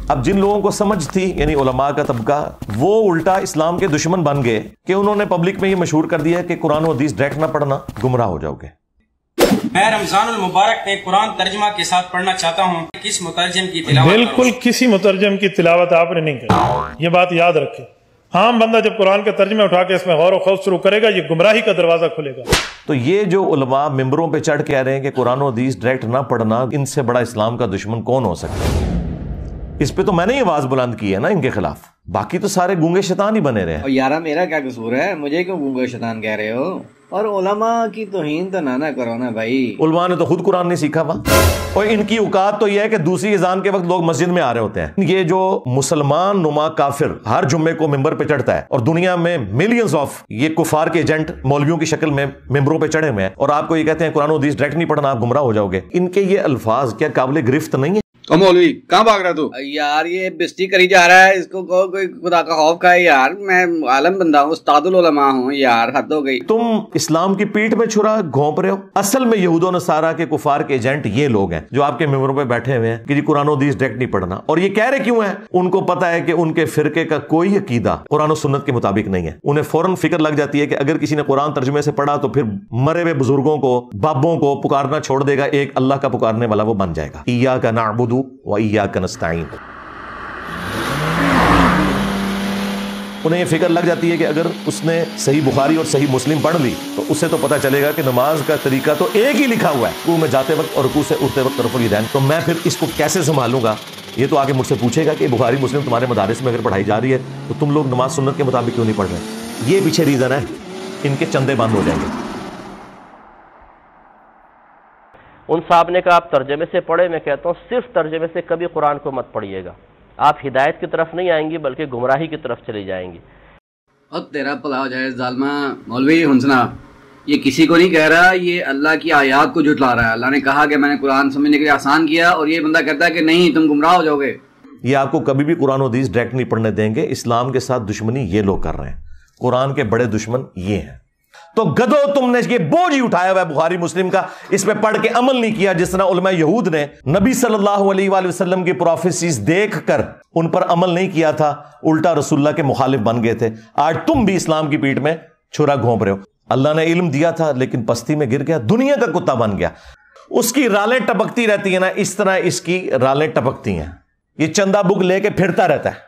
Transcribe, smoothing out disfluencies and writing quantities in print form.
اب جن لوگوں کو سمجھ تھی یعنی علماء کا طبقہ، وہ الٹا اسلام کے دشمن بن گئے کہ انہوں نے پبلک میں یہ مشہور کر دیا کہ قرآن و حدیث ڈائریکٹ نہ پڑھنا، گمراہ ہو جاؤ گے۔ میں رمضان المبارک میں قرآن ترجمہ کے ساتھ پڑھنا چاہتا ہوں، کس مترجم کی تلاوت؟ بالکل کسی مترجم کی تلاوت آپ نے نہیں کی، یہ بات یاد رکھیں۔ عام بندہ جب قرآن کا ترجمہ اٹھا کے اس میں غور و خوض شروع کرے گا، یہ گمراہی کا دروازہ کھلے گا۔ تو یہ جو علماء ممبروں پہ چڑھ کے کہہ رہے ہیں کہ قرآن و حدیث ڈائریکٹ نہ پڑھنا، ان سے بڑا اسلام کا دشمن کون ہو سکتا ہے؟ اس پہ تو میں نے ہی آواز بلند کی ہے نا ان کے خلاف، باقی تو سارے گونگے شیطان ہی بنے رہے ہیں۔ اور یارا میرا کیا قصور ہے، مجھے کیوں گونگے شیطان کہہ رہے ہو؟ اور علماء کی توہین تو نہ کرو نا بھائی، علماء نے تو خود قرآن نہیں سیکھا ہوا، اور ان کی اوقات تو یہ ہے کہ دوسری اذان کے وقت لوگ مسجد میں آ رہے ہوتے ہیں۔ یہ جو مسلمان نما کافر ہر جمعے کو ممبر پہ چڑھتا ہے، اور دنیا میں ملینز آف یہ کفار کے ایجنٹ مولویوں کی شکل میں ممبروں پہ چڑھے ہوئے ہیں، اور آپ کو یہ کہتے ہیں قرآن و حدیث ڈائریکٹ نہیں پڑھنا، آپ گمراہ ہو جاؤ گے، ان کے یہ الفاظ کیا قابل گرفت نہیں ہے؟ مولوی کہاں بھاگ رہا تو؟ یار یہ بستی کری جا رہا ہے، اس کو کہو کوئی خدا کا خوف کھائے یار، میں عالم بندہ ہوں، استاد العلماء ہوں یار، حد ہو گئی۔ تم اسلام کی پیٹھ میں چھرا گھونپ رہے ہو۔ اصل میں یہود و نصارہ کے کفار کے ایجنٹ یہ لوگ ہیں جو آپ کے ممبروں پہ بیٹھے ہوئے ہیں کہ جی قرآن و حدیث ڈائریکٹ نہیں پڑھنا، اور یہ کہہ رہے کیوں ہیں؟ ان کو پتا ہے کہ ان کے فرقے کا کوئی عقیدہ قرآن و سنت کے مطابق نہیں ہے۔ انہیں فوراً فکر لگ جاتی ہے کہ اگر کسی نے قرآن ترجمے سے پڑھا تو پھر مرے ہوئے بزرگوں کو، بابوں کو پکارنا چھوڑ دے گا، ایک اللہ کا پکارنے والا وہ بن جائے گا۔ ایاک نعبد و ایاک نستعین۔ انہیں یہ فکر لگ جاتی ہے کہ اگر اس نے صحیح بخاری اور صحیح مسلم پڑھ لی تو اسے تو پتہ چلے گا کہ نماز کا طریقہ تو ایک ہی لکھا ہوا ہے، رکوع میں جاتے وقت اور رکوع سے اٹھتے وقت طرف الیدین، تو میں پھر اس کو کیسے سنبھالوں گا؟ یہ تو آگے مجھ سے پوچھے گا کہ بخاری مسلم تمہارے مدارس میں اگر پڑھائی جا رہی ہے تو تم لوگ نماز سنت کے مطابق کیوں نہیں پڑھ رہے؟ یہ پیچھے ریزن ہے، ان کے چندے بند ہو جائیں گے۔ ان صاحب نے کہا آپ ترجمے سے پڑھے، میں کہتا ہوں صرف ترجمے سے کبھی قرآن کو مت پڑھیے گا، آپ ہدایت کی طرف نہیں آئیں گی بلکہ گمراہی کی طرف چلی جائیں گی۔ اور تیرا بھلا ہو جائے ظالمہ، مولوی ہنسنا یہ کسی کو نہیں کہہ رہا، یہ اللہ کی آیات کو جھٹلا رہا ہے۔ اللہ نے کہا کہ میں نے قرآن سمجھنے کے لیے آسان کیا، اور یہ بندہ کہتا ہے کہ نہیں تم گمراہ ہو جاؤ گے۔ یہ آپ کو کبھی بھی قرآن و حدیث ڈائریکٹ نہیں پڑھنے دیں گے۔ اسلام کے ساتھ دشمنی یہ لوگ کر رہے ہیں، قرآن کے بڑے دشمن یہ ہیں۔ تو گدو تم نے یہ بوجھ ہی اٹھایا ہوا ہے بخاری مسلم کا، اس پہ پڑھ کے عمل نہیں کیا، جس طرح علماء یہود نے نبی صلی اللہ علیہ وآلہ وسلم کی پروفیسیز دیکھ کر ان پر عمل نہیں کیا تھا، الٹا رسول اللہ کے مخالف بن گئے تھے۔ آج تم بھی اسلام کی پیٹھ میں چھرا گھونپ رہے ہو۔ اللہ نے علم دیا تھا لیکن پستی میں گر گیا، دنیا کا کتا بن گیا۔ اس کی رالیں ٹپکتی رہتی ہیں نا، اس طرح اس کی رالیں ٹپکتی ہیں، یہ چندہ بک لے کے پھرتا رہتا ہے۔